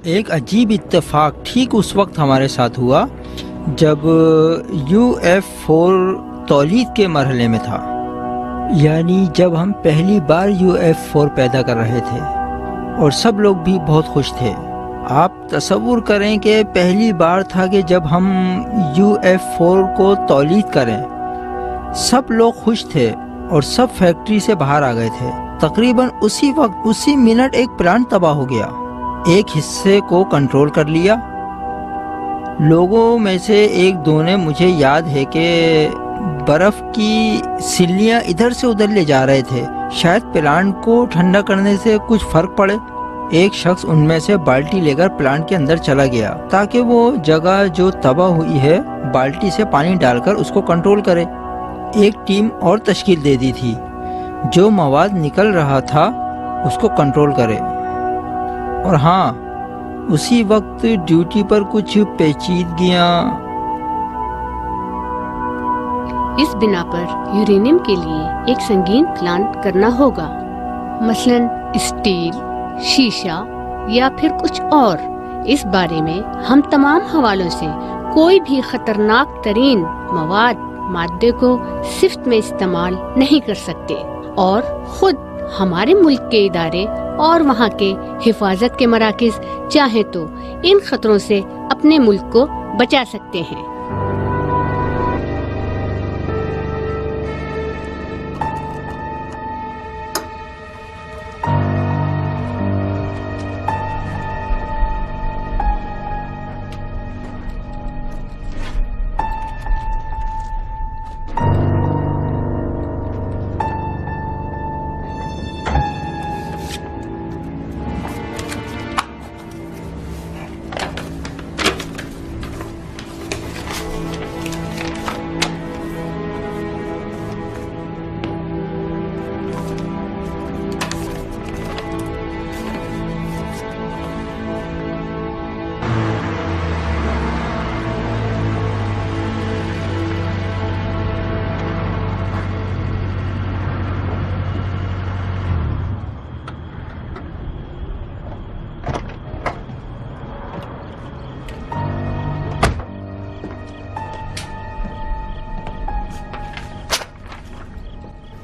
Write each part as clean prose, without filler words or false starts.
एक अजीब इत्तेफाक ठीक उस वक्त हमारे साथ हुआ जब UF4 तौलीद के मरहले में था, यानी जब हम पहली बार UF4 पैदा कर रहे थे और सब लोग भी बहुत खुश थे। आप तसव्वुर करें कि पहली बार था कि जब हम UF4 को तौलीद करें, सब लोग खुश थे और सब फैक्ट्री से बाहर आ गए थे। तकरीबन उसी वक्त उसी मिनट एक प्लांट तबाह हो गया। एक हिस्से को कंट्रोल कर लिया। लोगों में से एक दो ने, मुझे याद है कि बर्फ़ की सिल्लियाँ इधर से उधर ले जा रहे थे, शायद प्लांट को ठंडा करने से कुछ फ़र्क पड़े। एक शख्स उनमें से बाल्टी लेकर प्लांट के अंदर चला गया ताकि वो जगह जो तबाह हुई है बाल्टी से पानी डालकर उसको कंट्रोल करे। एक टीम और तश्कील दे दी थी जो मवाद निकल रहा था उसको कंट्रोल करे। और हाँ, उसी वक्त ड्यूटी पर कुछ पेचीदगियाँ। इस बिना पर यूरेनियम के लिए एक संगीन प्लांट करना होगा, मसलन स्टील, शीशा या फिर कुछ और। इस बारे में हम तमाम हवालों से कोई भी खतरनाक तरीन मादे को सिफ्त में इस्तेमाल नहीं कर सकते और खुद हमारे मुल्क के इदारे और वहाँ के हिफाजत के मराकिज चाहे तो इन खतरों से अपने मुल्क को बचा सकते हैं।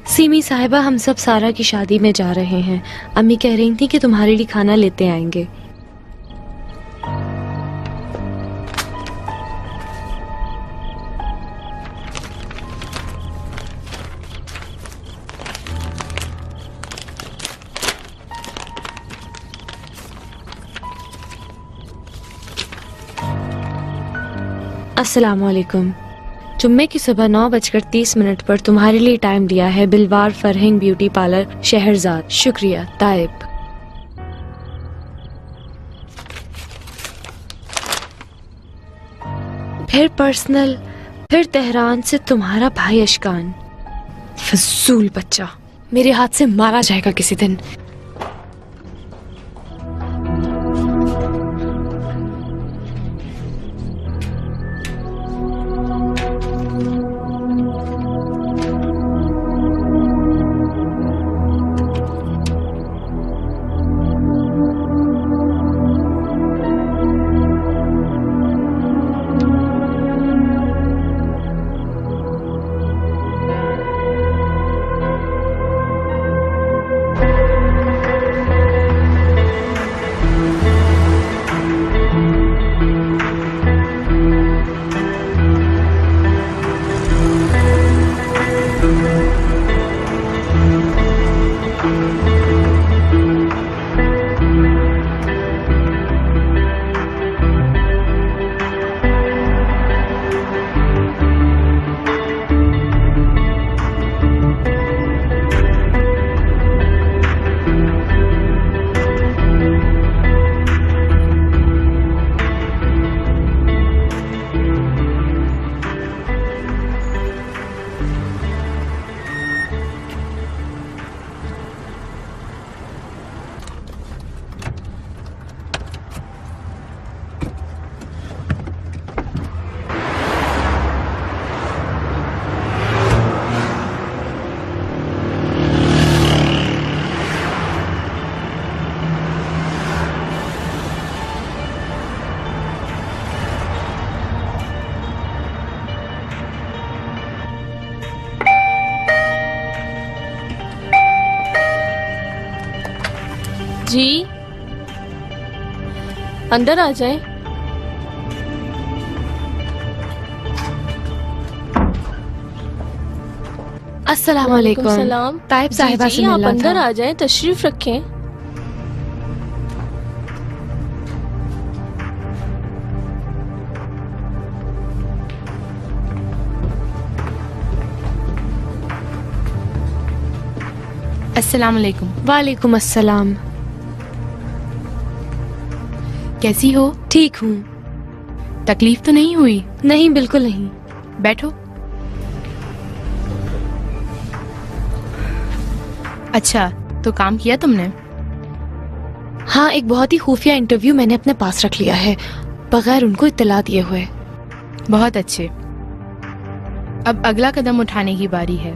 सीमी साहिबा, हम सब सारा की शादी में जा रहे हैं। अम्मी कह रही थी कि तुम्हारे लिए खाना लेते आएंगे। अस्सलाम वालेकुम। जुम्मे की सुबह 9:30 पर तुम्हारे लिए टाइम दिया है बिलवार फरहिंग ब्यूटी पार्लर शहरजाद। शुक्रिया ताइब। फिर पर्सनल, फिर तेहरान से तुम्हारा भाई अशकान। फजूल बच्चा, मेरे हाथ से मारा जाएगा किसी दिन। जी अंदर आ जाए। अस्सलाम वालेकुम। सलाम। ताइब साहिबा से मिलना था। आप अंदर आ जाएं, तशरीफ रखें। अस्सलाम वालेकुम। वालेकुम अस्सलाम। कैसी हो? ठीक हूँ। तकलीफ तो नहीं हुई? नहीं, बिल्कुल नहीं। बैठो। अच्छा, तो काम किया तुमने? हाँ, एक बहुत ही खुफिया इंटरव्यू मैंने अपने पास रख लिया है, बगैर उनको इत्तला दिए हुए। बहुत अच्छे। अब अगला कदम उठाने की बारी है,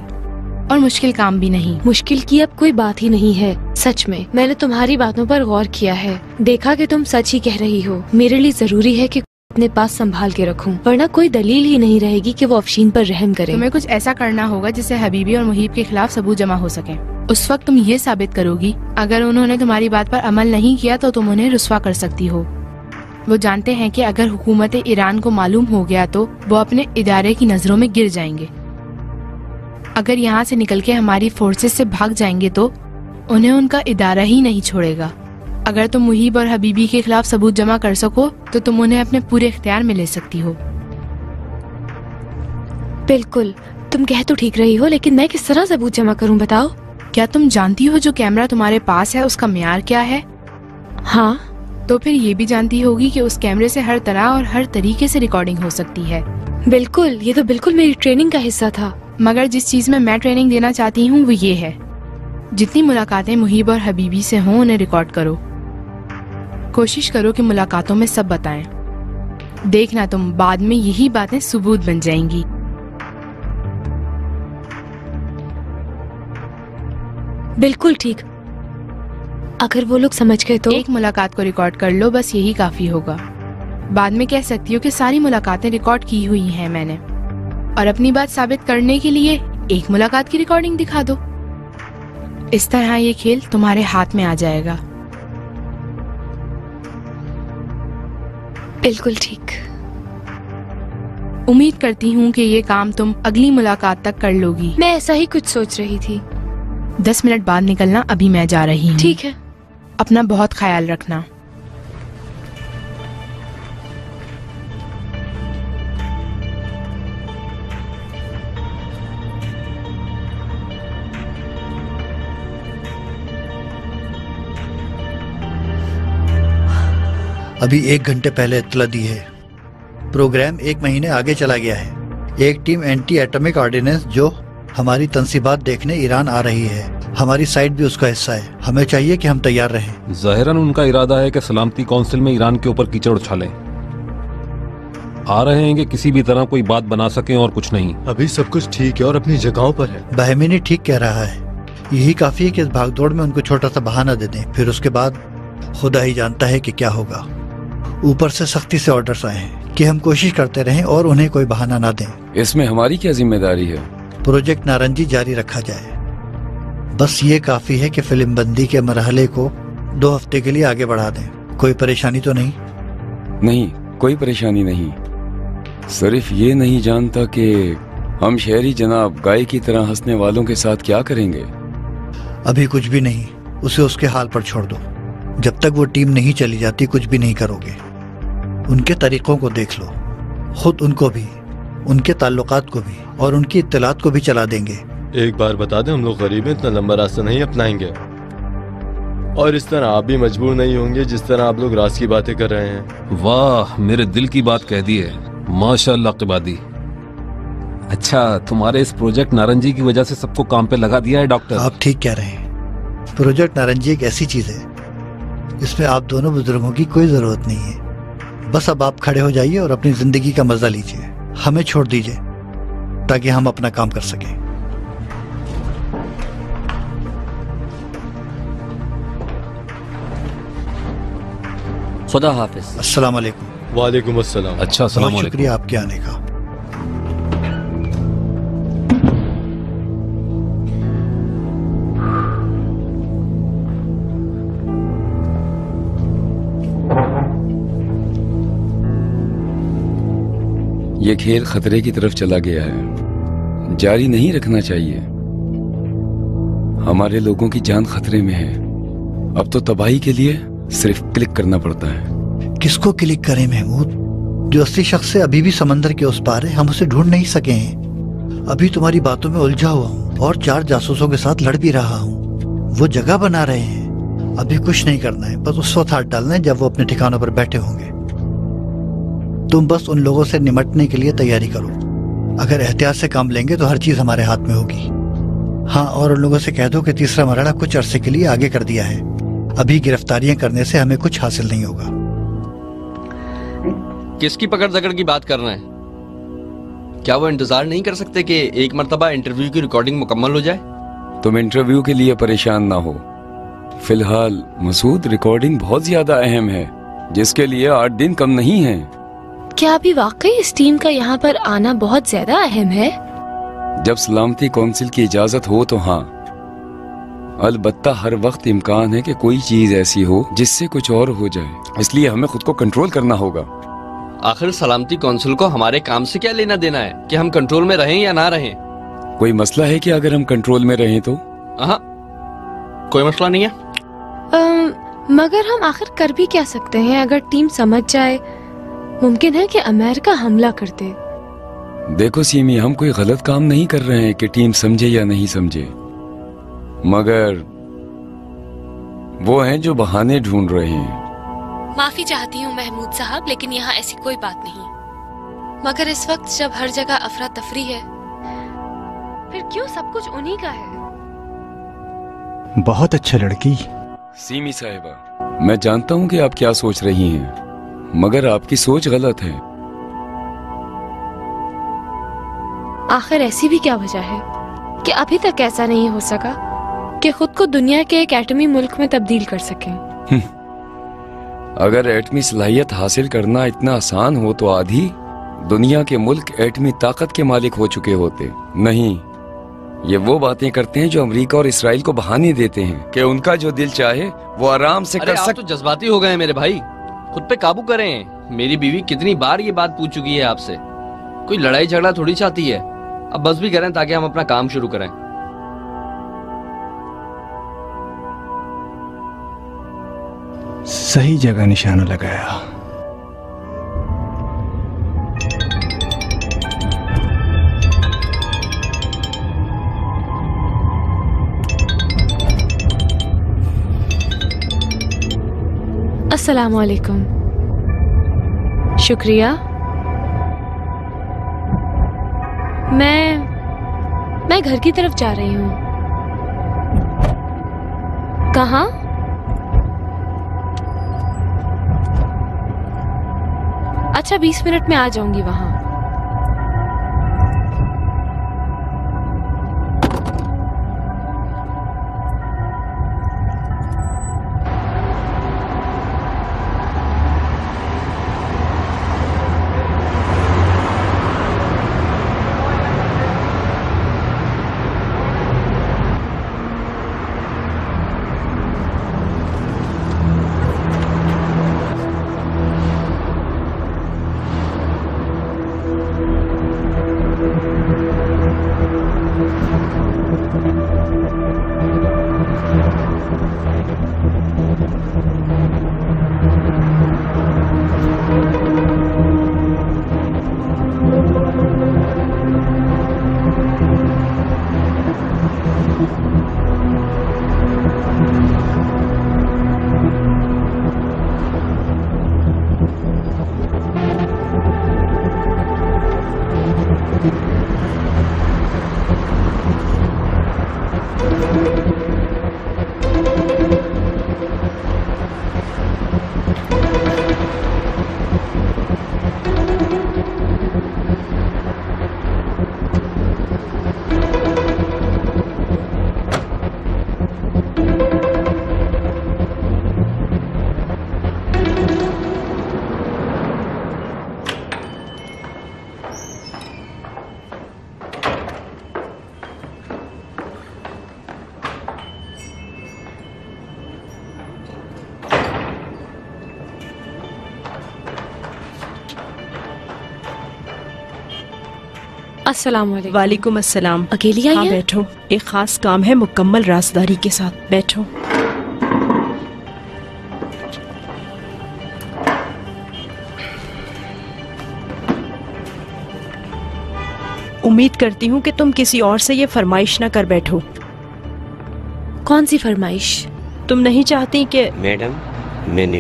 और मुश्किल काम भी नहीं। मुश्किल की अब कोई बात ही नहीं है। सच में मैंने तुम्हारी बातों पर गौर किया है, देखा कि तुम सच ही कह रही हो। मेरे लिए जरूरी है कि अपने पास संभाल के रखूं, वरना कोई दलील ही नहीं रहेगी कि वो अफशीन पर रहम करे। तुम्हें कुछ ऐसा करना होगा जिससे हबीबी और मुहीब के खिलाफ सबूत जमा हो सके। उस वक्त तुम ये साबित करोगी, अगर उन्होंने तुम्हारी बात पर अमल नहीं किया तो तुम उन्हें रुस्वा कर सकती हो। वो जानते हैं कि अगर हुकूमत ईरान को मालूम हो गया तो वो अपने इदारे की नजरों में गिर जाएंगे। अगर यहाँ से निकल के हमारी फोर्सेस से भाग जाएंगे तो उन्हें उनका इदारा ही नहीं छोड़ेगा। अगर तुम मुहीब और हबीबी के खिलाफ सबूत जमा कर सको तो तुम उन्हें अपने पूरे इख्तियार में ले सकती हो। बिल्कुल, तुम कह तो ठीक रही हो, लेकिन मैं किस तरह सबूत जमा करूं, बताओ। क्या तुम जानती हो जो कैमरा तुम्हारे पास है उसका मियार क्या है? हाँ। तो फिर ये भी जानती होगी कि उस कैमरे से हर तरह और हर तरीके से रिकॉर्डिंग हो सकती है। बिल्कुल, ये तो बिल्कुल मेरी ट्रेनिंग का हिस्सा था। मगर जिस चीज में मैं ट्रेनिंग देना चाहती हूँ वो ये है, जितनी मुलाकातें मुहीब और हबीबी से हों उन्हें रिकॉर्ड करो। कोशिश करो कि मुलाकातों में सब बताएं। देखना तुम बाद में यही बातें सबूत बन जाएंगी। बिल्कुल ठीक। अगर वो लोग समझ गए तो? एक मुलाकात को रिकॉर्ड कर लो, बस यही काफी होगा। बाद में कह सकती हो कि सारी मुलाकातें रिकॉर्ड की हुई हैं मैंने, और अपनी बात साबित करने के लिए एक मुलाकात की रिकॉर्डिंग दिखा दो। इस तरह ये खेल तुम्हारे हाथ में आ जाएगा। बिल्कुल ठीक। उम्मीद करती हूँ कि ये काम तुम अगली मुलाकात तक कर लोगी। मैं ऐसा ही कुछ सोच रही थी। 10 मिनट बाद निकलना, अभी मैं जा रही हूँ। ठीक है। अपना बहुत ख्याल रखना। अभी 1 घंटे पहले इत्तला दी है। प्रोग्राम 1 महीने आगे चला गया है। एक टीम एंटी एटॉमिक ऑर्डिनेंस जो हमारी तंसीबात देखने ईरान आ रही है। हमारी साइड भी उसका हिस्सा है। हमें चाहिए कि हम तैयार रहें। ज़ाहिरन उनका इरादा है कि सलामती काउंसिल में ईरान के ऊपर कीचड़ उछालें। आ रहे हैं कि किसी भी तरह कोई बात बना सकें और कुछ नहीं। अभी सब कुछ ठीक है और अपनी जगहों पर है। बहमीनी ठीक कह रहा है। यही काफी है कि इस भागदौड़ में उनको छोटा सा बहाना दे दें, फिर उसके बाद खुदा ही जानता है कि क्या होगा। ऊपर से सख्ती से ऑर्डर्स आए हैं कि हम कोशिश करते रहें और उन्हें कोई बहाना ना दें। इसमें हमारी क्या जिम्मेदारी है? प्रोजेक्ट नारंगी जारी रखा जाए। बस ये काफी है कि फिल्म बंदी के मरहले को 2 हफ्ते के लिए आगे बढ़ा दें। कोई परेशानी तो नहीं? नहीं, कोई परेशानी नहीं। सिर्फ ये नहीं जानता कि हम शहरी जनाब गाय की तरह हंसने वालों के साथ क्या करेंगे। अभी कुछ भी नहीं, उसे उसके हाल पर छोड़ दो। जब तक वो टीम नहीं चली जाती कुछ भी नहीं करोगे। उनके तरीकों को देख लो, खुद उनको भी, उनके ताल्लुकात को भी और उनकी इत्तलात को भी चला देंगे। एक बार बता दें, हम लोग गरीब हैं, इतना लंबा रास्ता नहीं अपनाएंगे। और इस तरह आप भी मजबूर नहीं होंगे जिस तरह आप लोग राज की बातें कर रहे हैं। वाह, मेरे दिल की बात कह दी है। माशाअल्लाह क़िबादी। अच्छा, तुम्हारे इस प्रोजेक्ट नारंगी की वजह से सबको काम पे लगा दिया है डॉक्टर। आप ठीक कह रहे हैं। प्रोजेक्ट नारंगी एक ऐसी चीज है इसमें आप दोनों बुजुर्गों की कोई जरूरत नहीं है। बस अब आप खड़े हो जाइए और अपनी जिंदगी का मजा लीजिए। हमें छोड़ दीजिए ताकि हम अपना काम कर सकें। खुदा हाफिज। अस्सलाम वालेकुम। वालेकुम अस्सलाम। अच्छा, अस्सलाम बहुत वालेकुम। शुक्रिया आपके आने का। ये खेल खतरे की तरफ चला गया है, जारी नहीं रखना चाहिए। हमारे लोगों की जान खतरे में है। अब तो तबाही के लिए सिर्फ क्लिक करना पड़ता है। किसको क्लिक करें महमूद? जो असली शख्स से अभी भी समंदर के उस पार है, हम उसे ढूंढ नहीं सके हैं। अभी तुम्हारी बातों में उलझा हुआ हूँ और 4 जासूसों के साथ लड़ भी रहा हूँ। वो जगह बना रहे हैं। अभी कुछ नहीं करना है, बस उस वक्त हाथ डालना है जब वो अपने ठिकानों पर बैठे होंगे। तुम बस उन लोगों से निमटने के लिए तैयारी करो। अगर एहतियात से काम लेंगे तो हर चीज हमारे हाथ में होगी। हाँ, और उन लोगों से कह दो कि तीसरा मरहला कुछ अरसे के लिए आगे कर दिया है। अभी गिरफ्तारियां करने से हमें कुछ हासिल नहीं होगा। किसकी पकड़ दकड़ की बात कर रहे हैं? क्या वो इंतजार नहीं कर सकते कि एक मर्तबा इंटरव्यू की रिकॉर्डिंग मुकम्मल हो जाए? तुम इंटरव्यू के लिए परेशान ना हो। फिलहाल मसूद, रिकॉर्डिंग बहुत ज्यादा अहम है, जिसके लिए 8 दिन कम नहीं है। क्या अभी वाकई इस टीम का यहाँ पर आना बहुत ज्यादा अहम है? जब सलामती काउंसिल की इजाजत हो तो हाँ, अलबत्ता हर वक्त इम्कान है कि कोई चीज ऐसी हो जिससे कुछ और हो जाए, इसलिए हमें खुद को कंट्रोल करना होगा। आखिर सलामती काउंसिल को हमारे काम से क्या लेना देना है कि हम कंट्रोल में रहें या ना रहें? कोई मसला है कि अगर हम कंट्रोल में रहें तो? हाँ, कोई मसला नहीं है। मगर हम आखिर कर भी क्या सकते हैं? अगर टीम समझ जाए, मुमकिन है कि अमेरिका हमला कर दे। देखो सीमी, हम कोई गलत काम नहीं कर रहे हैं कि टीम समझे या नहीं समझे, मगर वो हैं जो बहाने ढूंढ रहे हैं। माफी चाहती हूँ महमूद साहब, लेकिन यहाँ ऐसी कोई बात नहीं। मगर इस वक्त जब हर जगह अफरा तफरी है, फिर क्यों सब कुछ उन्हीं का है? बहुत अच्छा लड़की। सीमी साहिबा, मैं जानता हूँ कि आप क्या सोच रही हैं, मगर आपकी सोच गलत है। आखिर ऐसी भी क्या वजह है कि अभी तक ऐसा नहीं हो सका कि खुद को दुनिया के एक एटमी मुल्क में तब्दील कर सकें? अगर एटमी सलाहियत हासिल करना इतना आसान हो तो आधी दुनिया के मुल्क एटमी ताकत के मालिक हो चुके होते। नहीं, ये वो बातें करते हैं जो अमेरिका और इसराइल को बहाने देते हैं कि उनका जो दिल चाहे वो आराम से कर आप तो जज्बाती हो गए हैं मेरे भाई, खुद पे काबू करें। मेरी बीवी कितनी बार ये बात पूछ चुकी है आपसे। कोई लड़ाई झगड़ा थोड़ी चाहती है। अब बस भी करें ताकि हम अपना काम शुरू करें। सही जगह निशाना लगाया। अस्सलाम वालेकुम। शुक्रिया। मैं घर की तरफ जा रही हूँ। कहाँ? अच्छा, 20 मिनट में आ जाऊंगी वहाँ। अस्सलाम वालेकुम। वालेकुम अस्सलाम। अकेली आई हाँ हैं? बैठो, एक खास काम है मुकम्मल राजदारी के साथ, बैठो। उम्मीद करती हूँ कि तुम किसी और से ये फरमाइश ना कर बैठो। कौन सी फरमाइश? तुम नहीं चाहती कि? मैडम,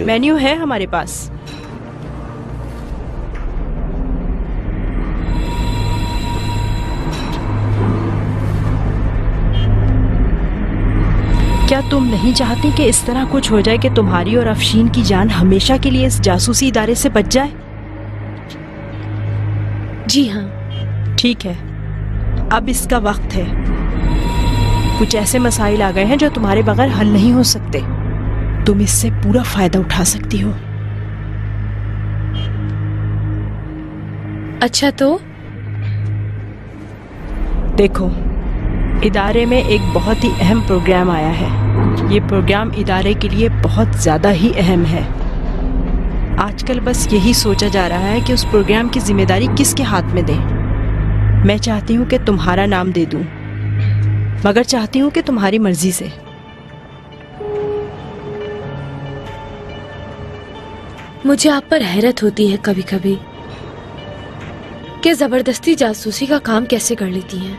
मेन्यू है हमारे पास। क्या तुम नहीं चाहती कि इस तरह कुछ हो जाए कि तुम्हारी और अफशीन की जान हमेशा के लिए इस जासूसी इदारे से बच जाए? जी हाँ। ठीक है, अब इसका वक्त है। कुछ ऐसे मसाइल आ गए हैं जो तुम्हारे बगैर हल नहीं हो सकते। तुम इससे पूरा फायदा उठा सकती हो। अच्छा तो? देखो, इदारे में एक बहुत ही अहम प्रोग्राम आया है। ये प्रोग्राम इदारे के लिए बहुत ज़्यादा ही अहम है। आजकल बस यही सोचा जा रहा है कि उस प्रोग्राम की जिम्मेदारी किसके हाथ में दें। मैं चाहती हूँ कि तुम्हारा नाम दे दूँ, मगर चाहती हूँ कि तुम्हारी मर्जी से। मुझे आप पर हैरत होती है कभी कभी कि जबरदस्ती जासूसी का काम कैसे कर लेती हैं।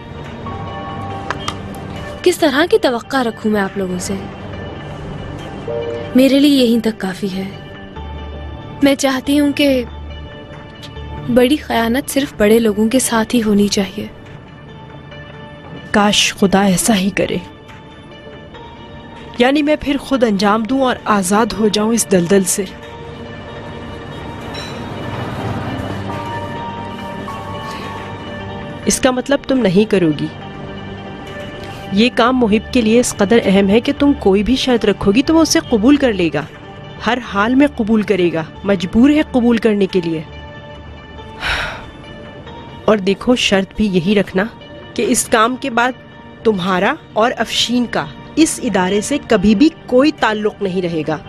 किस तरह की तवक्का रखूं मैं आप लोगों से? मेरे लिए यहीं तक काफी है। मैं चाहती हूं कि बड़ी खयानत सिर्फ बड़े लोगों के साथ ही होनी चाहिए। काश खुदा ऐसा ही करे, यानी मैं फिर खुद अंजाम दूं और आजाद हो जाऊं इस दलदल से। इसका मतलब तुम नहीं करोगी। ये काम मुहिब के लिए इस कदर अहम है कि तुम कोई भी शर्त रखोगी तो वो उसे कबूल कर लेगा, हर हाल में कबूल करेगा, मजबूर है कबूल करने के लिए। और देखो, शर्त भी यही रखना कि इस काम के बाद तुम्हारा और अफशीन का इस इदारे से कभी भी कोई ताल्लुक नहीं रहेगा।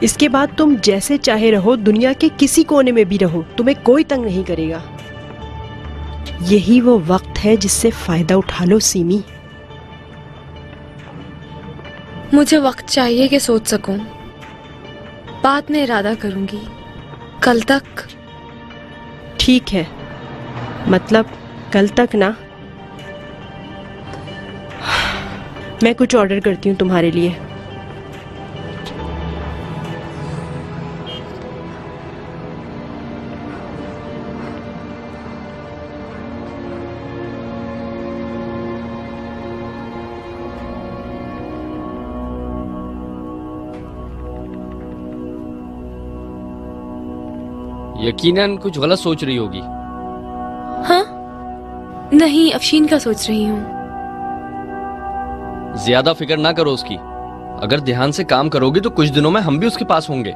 इसके बाद तुम जैसे चाहे रहो, दुनिया के किसी कोने में भी रहो, तुम्हें कोई तंग नहीं करेगा। यही वो वक्त है जिससे फायदा उठा लो सीमी। मुझे वक्त चाहिए कि सोच सकूं। बाद में इरादा करूंगी। कल तक? ठीक है, मतलब कल तक ना। मैं कुछ ऑर्डर करती हूँ तुम्हारे लिए। यकीनन कुछ गलत सोच रही होगी। हाँ? नहीं, अफशीन का सोच रही हूँ। ज्यादा फिक्र ना करो उसकी। अगर ध्यान से काम करोगी तो कुछ दिनों में हम भी उसके पास होंगे।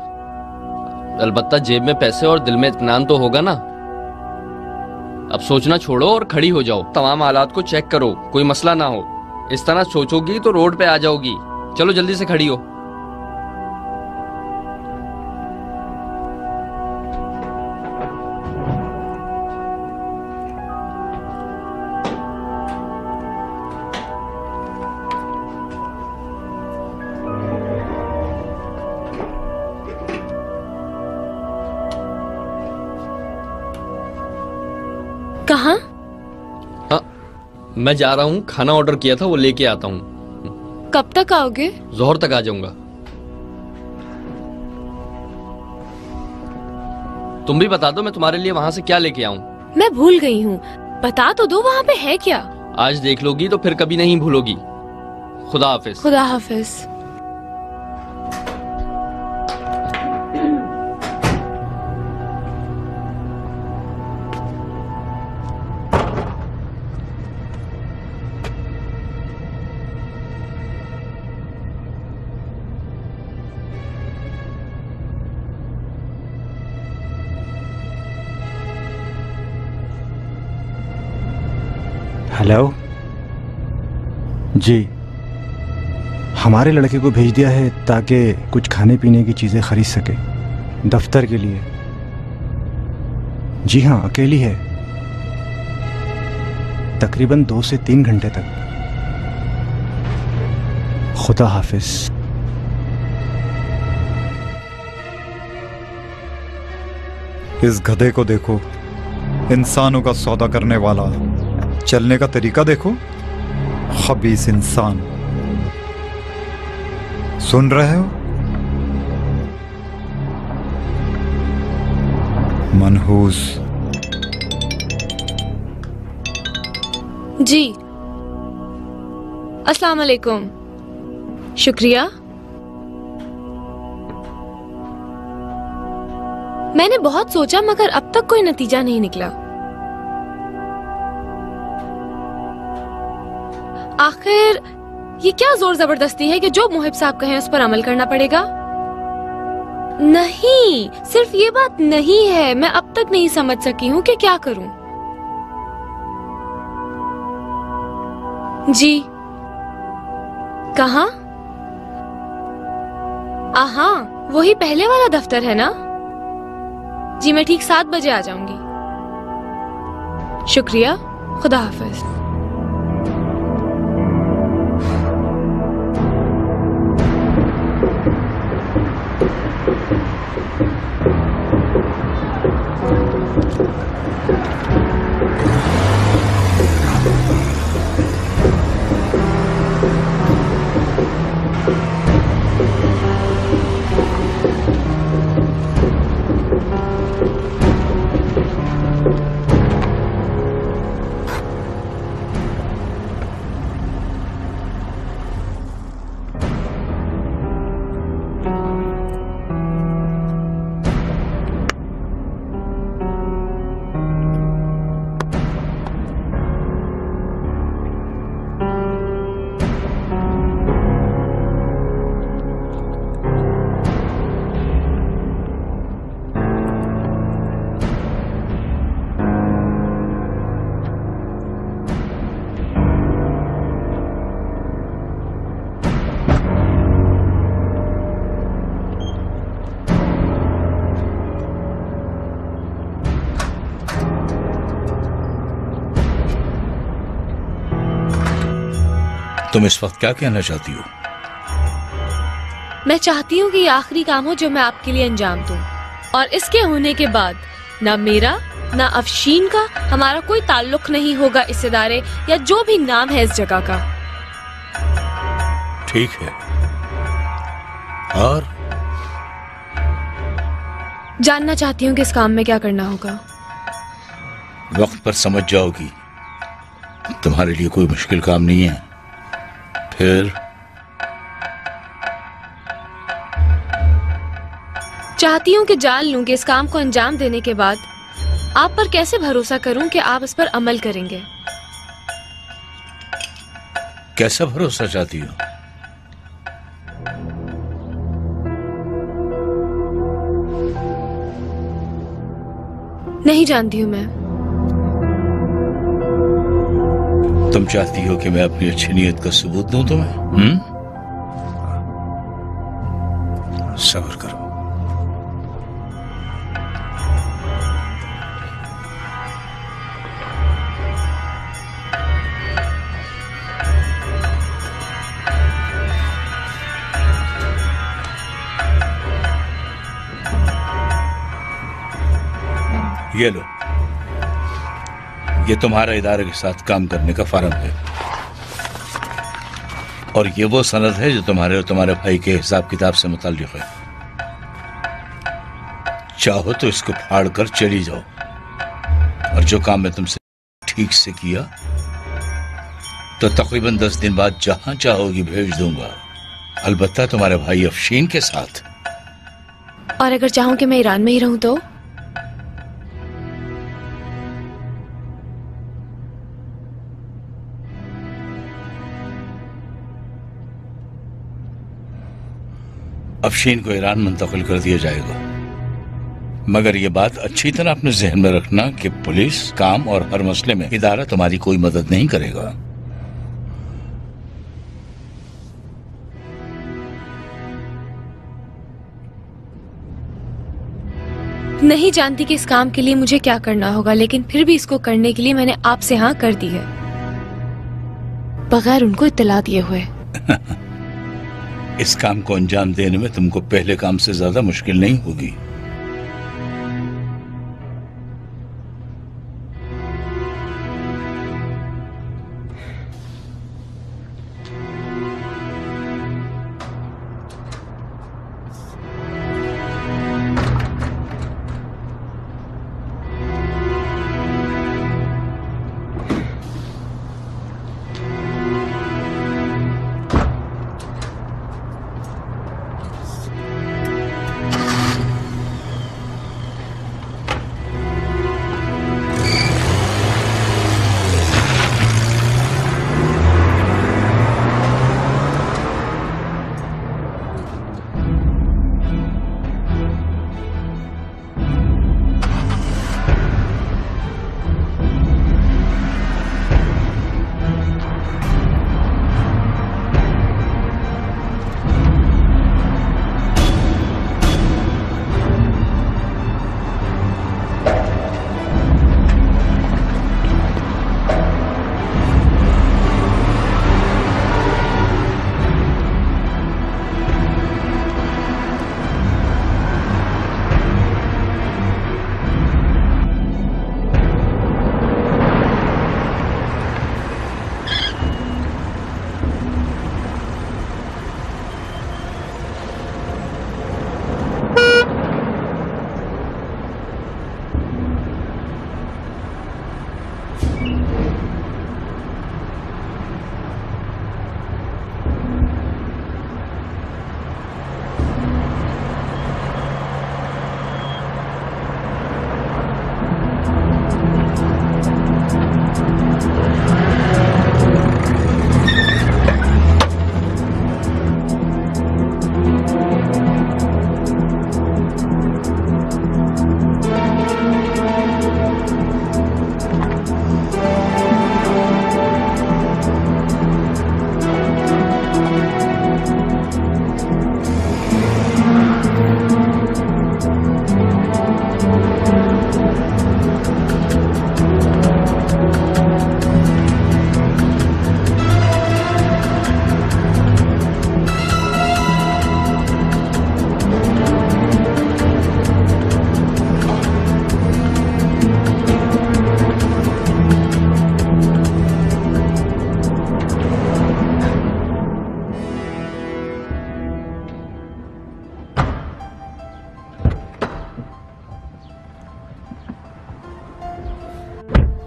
अलबत्ता जेब में पैसे और दिल में इत्मीनान तो होगा ना। अब सोचना छोड़ो और खड़ी हो जाओ। तमाम हालात को चेक करो, कोई मसला ना हो। इस तरह सोचोगी तो रोड पे आ जाओगी। चलो जल्दी से खड़ी हो। कहाँ? हाँ, मैं जा रहा हूँ। खाना ऑर्डर किया था, वो लेके आता हूँ। कब तक आओगे? जोहर तक आ जाऊंगा। तुम भी बता दो मैं तुम्हारे लिए वहाँ से क्या लेके आऊँ। मैं भूल गई हूँ, बता तो दो वहाँ पे है क्या। आज देख लोगी तो फिर कभी नहीं भूलोगी। खुदा हाफिज। खुदा हाफिज। हेलो जी, हमारे लड़के को भेज दिया है ताकि कुछ खाने पीने की चीज़ें खरीद सके दफ्तर के लिए। जी हाँ, अकेली है। तकरीबन 2 से 3 घंटे तक। खुदा हाफिज। इस गधे को देखो, इंसानों का सौदा करने वाला। चलने का तरीका देखो, खबीस इंसान। सुन रहे हो? मनहूस। जी, अस्सलाम वालेकुम। शुक्रिया। मैंने बहुत सोचा मगर अब तक कोई नतीजा नहीं निकला। आखिर ये क्या जोर जबरदस्ती है कि जो मुहिब साहब कहें उस पर अमल करना पड़ेगा? नहीं, सिर्फ ये बात नहीं है। मैं अब तक नहीं समझ सकी हूँ कि क्या करूं। जी, कहाँ? हाँ, वही पहले वाला दफ्तर है ना? जी, मैं ठीक 7 बजे आ जाऊंगी। शुक्रिया, खुदा हाफिज। तुम इस वक्त क्या कहना चाहती हो? मैं चाहती हूँ कि ये आखिरी काम हो जो मैं आपके लिए अंजाम दूं, और इसके होने के बाद ना मेरा ना अफशीन का, हमारा कोई ताल्लुक नहीं होगा इस इदारे या जो भी नाम है इस जगह का। ठीक है। और जानना चाहती हूँ कि इस काम में क्या करना होगा। वक्त पर समझ जाओगी। तुम्हारे लिए कोई मुश्किल काम नहीं है। फिर चाहती हूँ कि जान लूं कि इस काम को अंजाम देने के बाद आप पर कैसे भरोसा करूं कि आप इस पर अमल करेंगे। कैसा भरोसा चाहती हो? नहीं जानती हूँ मैं। तुम चाहती हो कि मैं अपनी अच्छी नीयत का सबूत दूं तुम्हें? सब्र करो। ये लो, ये तुम्हारा इदारे के साथ काम करने का फार्म है, और ये वो सनद है जो तुम्हारे और तुम्हारे भाई के हिसाब किताब से मुताल्लिक है। चाहो तो इसको फाड़ कर चली जाओ, और जो काम मैं तुमसे ठीक से किया तो तकरीबन 10 दिन बाद जहां चाहोगी भेज दूंगा, अलबत्ता तुम्हारे भाई अफशीन के साथ। और अगर चाहूं कि मैं ईरान में ही रहूं तो? अफशीन को ईरान मुंतकिल कर दिया जाएगा, मगर यह बात अच्छी तरह अपने जहन में रखना कि पुलिस काम और हर मसले में इदारा तुम्हारी कोई मदद नहीं करेगा। नहीं जानती कि इस काम के लिए मुझे क्या करना होगा, लेकिन फिर भी इसको करने के लिए मैंने आपसे हाँ कर दी है। बगैर उनको इत्तला दिए हुए। इस काम को अंजाम देने में तुमको पहले काम से ज्यादा मुश्किल नहीं होगी।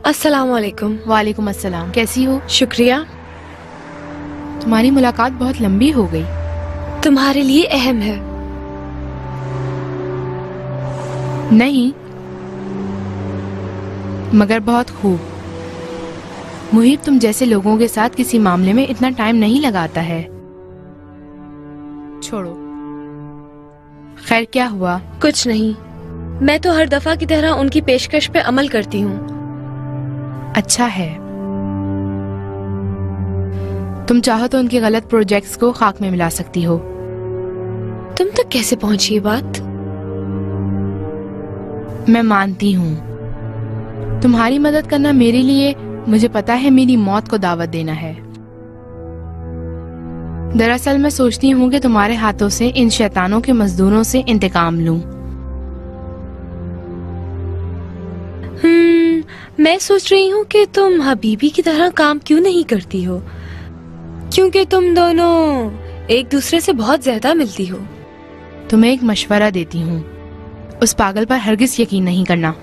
अस्सलाम वालेकुम। वालेकुम अस्सलाम। कैसी हो? शुक्रिया। तुम्हारी मुलाकात बहुत लंबी हो गई। तुम्हारे लिए अहम है। नहीं, मगर बहुत खूब। मुहिब तुम जैसे लोगों के साथ किसी मामले में इतना टाइम नहीं लगाता है। छोड़ो, खैर क्या हुआ? कुछ नहीं, मैं तो हर दफा की तरह उनकी पेशकश पे अमल करती हूँ। अच्छा है। तुम चाहो तो उनके गलत प्रोजेक्ट्स को खाक में मिला सकती हो। तुम तक कैसे पहुंची ये बात? मैं मानती हूँ तुम्हारी मदद करना मेरे लिए, मुझे पता है, मेरी मौत को दावत देना है। दरअसल मैं सोचती हूँ कि तुम्हारे हाथों से इन शैतानों के मजदूरों से इंतकाम लूं। मैं सोच रही हूँ कि तुम हबीबी की तरह काम क्यों नहीं करती हो, क्योंकि तुम दोनों एक दूसरे से बहुत ज्यादा मिलती हो। तुम्हें एक मशवरा देती हूँ, उस पागल पर हरगिज यकीन नहीं करना।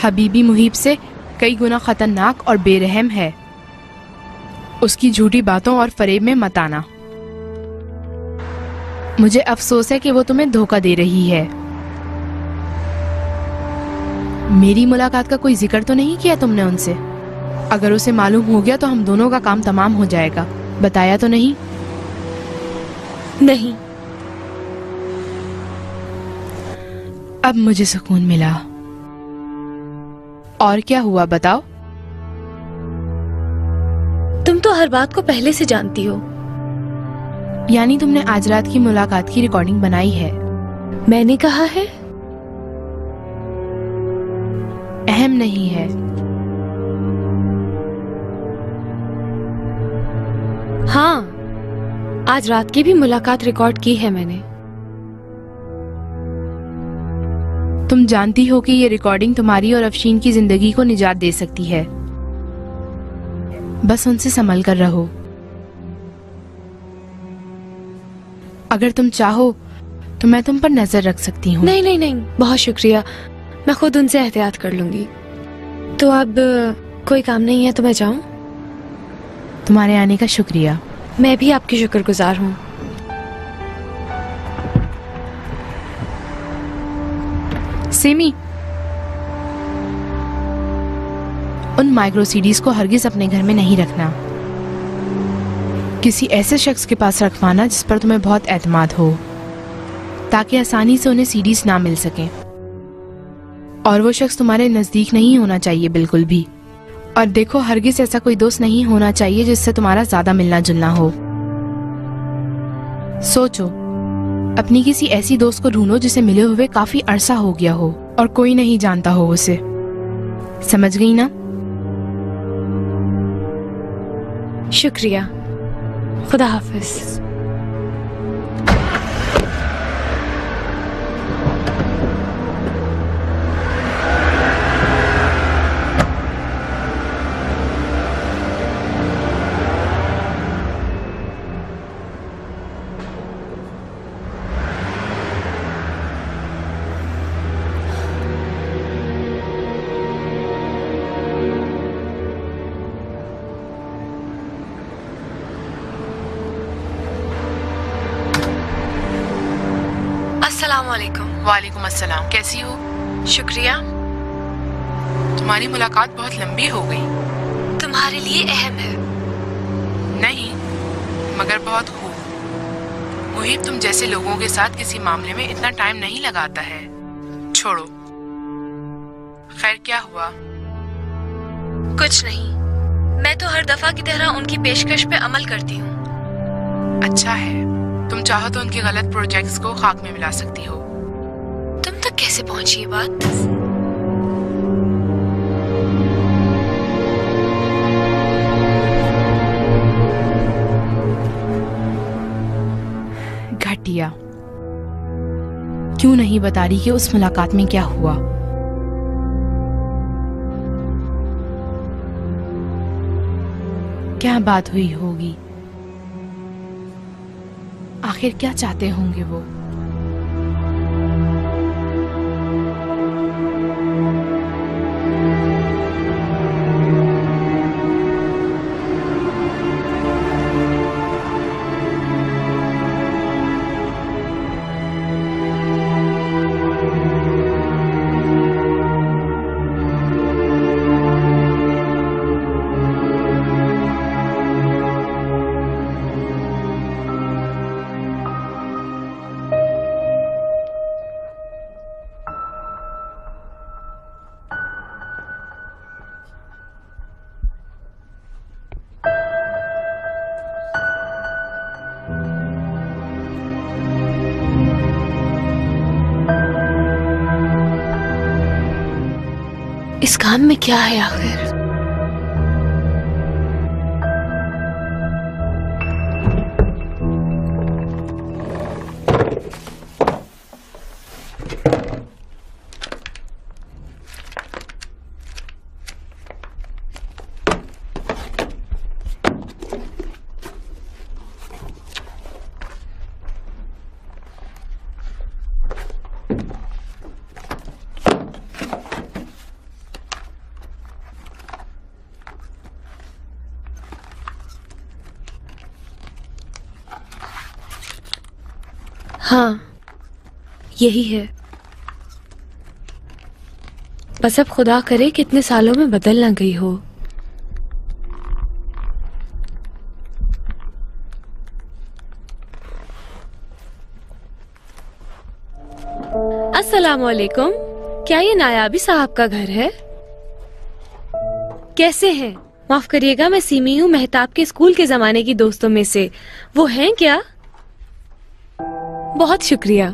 हबीबी मुहिब से कई गुना खतरनाक और बेरहम है। उसकी झूठी बातों और फरेब में मत आना। मुझे अफसोस है कि वो तुम्हें धोखा दे रही है। मेरी मुलाकात का कोई जिक्र तो नहीं किया तुमने उनसे? अगर उसे मालूम हो गया तो हम दोनों का काम तमाम हो जाएगा। बताया तो नहीं? नहीं। अब मुझे सुकून मिला। और क्या हुआ बताओ? तुम तो हर बात को पहले से जानती हो। यानी तुमने आज रात की मुलाकात की रिकॉर्डिंग बनाई है? मैंने कहा है। अहम नहीं है। हाँ, आज रात की भी मुलाकात रिकॉर्ड की है मैंने। तुम जानती हो कि ये रिकॉर्डिंग तुम्हारी और अफशीन की जिंदगी को निजात दे सकती है। बस उनसे संभल कर रहो। अगर तुम चाहो तो मैं तुम पर नजर रख सकती हूँ। नहीं नहीं नहीं, बहुत शुक्रिया, मैं खुद उनसे एहतियात कर लूंगी। तो अब कोई काम नहीं है तो मैं जाऊं? तुम्हारे आने का शुक्रिया। मैं भी आपकी शुक्रगुजार हूँ। सेमी, उन माइक्रो सीडीज को हरगिज अपने घर में नहीं रखना। किसी ऐसे शख्स के पास रखवाना जिस पर तुम्हें बहुत एतमाद हो, ताकि आसानी से उन्हें सीडीज ना मिल सके। और वो शख्स तुम्हारे नजदीक नहीं होना चाहिए बिल्कुल भी। और देखो, हरगिज ऐसा कोई दोस्त नहीं होना चाहिए जिससे तुम्हारा ज्यादा मिलना जुलना हो। सोचो, अपनी किसी ऐसी दोस्त को ढूंढो जिसे मिले हुए काफी अरसा हो गया हो और कोई नहीं जानता हो उसे। समझ गई ना? शुक्रिया, खुदा हाफिज। वालेकुम अस्सलाम। कैसी हो? शुक्रिया। तुम्हारी मुलाकात बहुत लंबी हो गई। तुम्हारे लिए अहम है। नहीं, मगर बहुत खूब। मुहिब तुम जैसे लोगों के साथ किसी मामले में इतना टाइम नहीं लगाता है। छोड़ो। खैर, क्या हुआ? कुछ नहीं, मैं तो हर दफा की तरह उनकी पेशकश पे अमल करती हूँ। अच्छा है, तुम चाहो तो उनके गलत प्रोजेक्ट्स को खाक में मिला सकती हो। तुम तक कैसे पहुंची ये बात? घटिया। क्यों नहीं बता रही कि उस मुलाकात में क्या हुआ? क्या बात हुई होगी? आखिर क्या चाहते होंगे वो? इस काम में क्या है आखिर? हाँ, यही है। बस अब खुदा करे कि इतने सालों में बदल ना गई हो। अस्सलाम वालेकुम। क्या ये नायाबी साहब का घर है? कैसे हैं? माफ करिएगा, मैं सीमी हूँ, मेहताब के स्कूल के जमाने की दोस्तों में से। वो हैं क्या? बहुत शुक्रिया।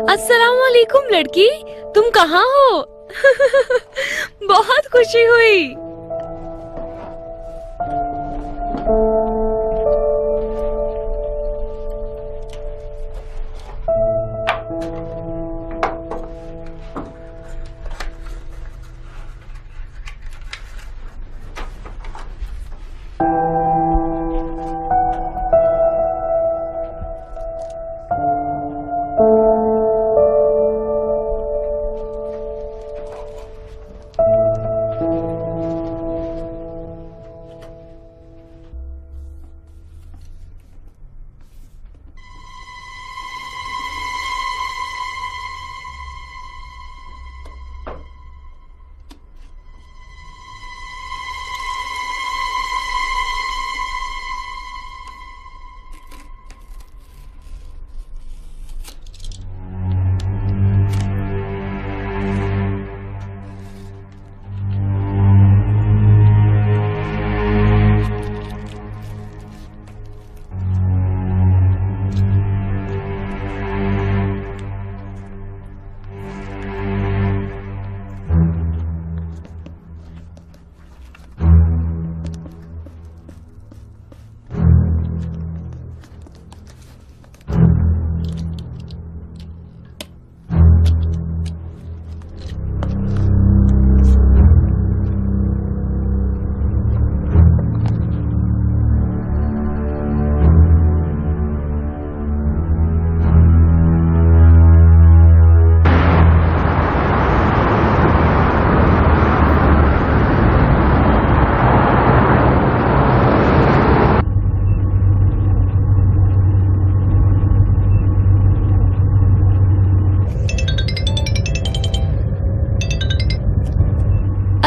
अस्सलाम वालेकुम लड़की, तुम कहाँ हो? बहुत खुशी हुई।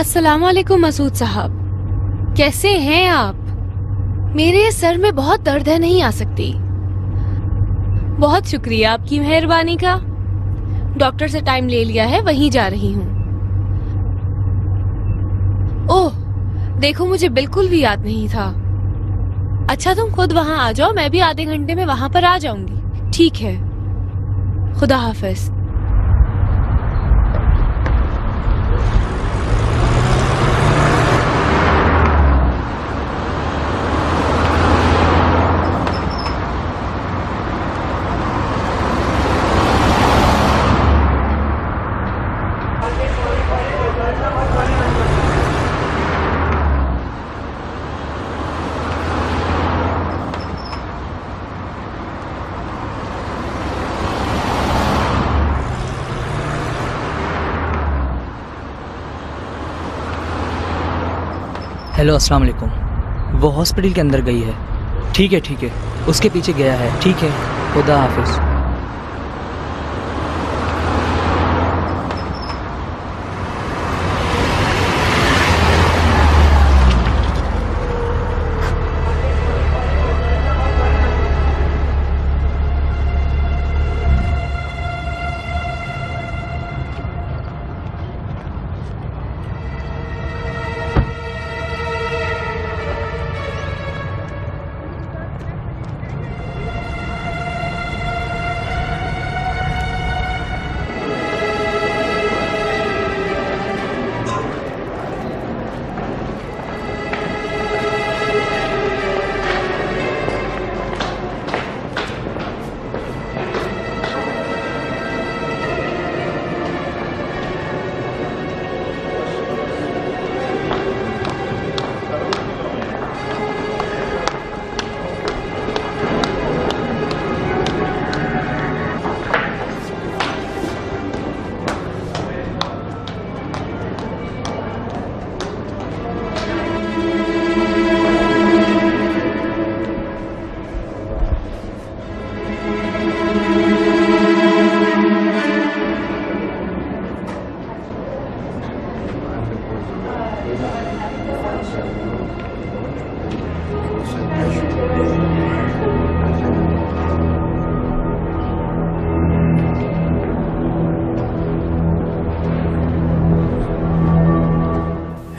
अस्सलाम वालेकुम मसूद साहब, कैसे हैं आप? मेरे सर में बहुत दर्द है, नहीं आ सकती। बहुत शुक्रिया आपकी मेहरबानी का। डॉक्टर से टाइम ले लिया है, वहीं जा रही हूँ। ओह, देखो मुझे बिल्कुल भी याद नहीं था। अच्छा तुम खुद वहाँ आ जाओ, मैं भी आधे घंटे में वहाँ पर आ जाऊंगी। ठीक है, खुदा हाफिज। हेलो, अस्सलाम वालेकुम। वो हॉस्पिटल के अंदर गई है। ठीक है, उसके पीछे गया है। ठीक है, खुदा हाफिज।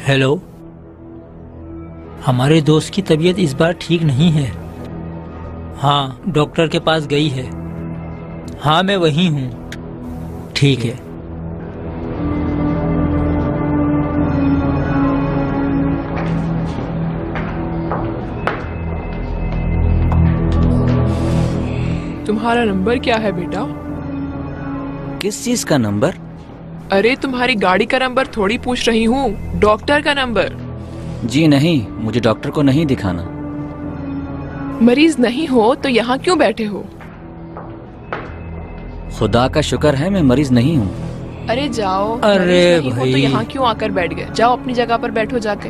हेलो, हमारे दोस्त की तबीयत इस बार ठीक नहीं है। हाँ, डॉक्टर के पास गई है। हाँ, मैं वहीं हूँ। ठीक है। तुम्हारा नंबर क्या है बेटा? किस चीज का नंबर? अरे तुम्हारी गाड़ी का नंबर थोड़ी पूछ रही हूँ, डॉक्टर का नंबर। जी नहीं, मुझे डॉक्टर को नहीं दिखाना। मरीज नहीं हो तो यहाँ क्यों बैठे हो? खुदा का शुक्र है मैं मरीज नहीं हूँ। अरे जाओ। अरे मरीज नहीं हो तो यहाँ क्यों आकर बैठ गए? जाओ अपनी जगह पर बैठो जाके।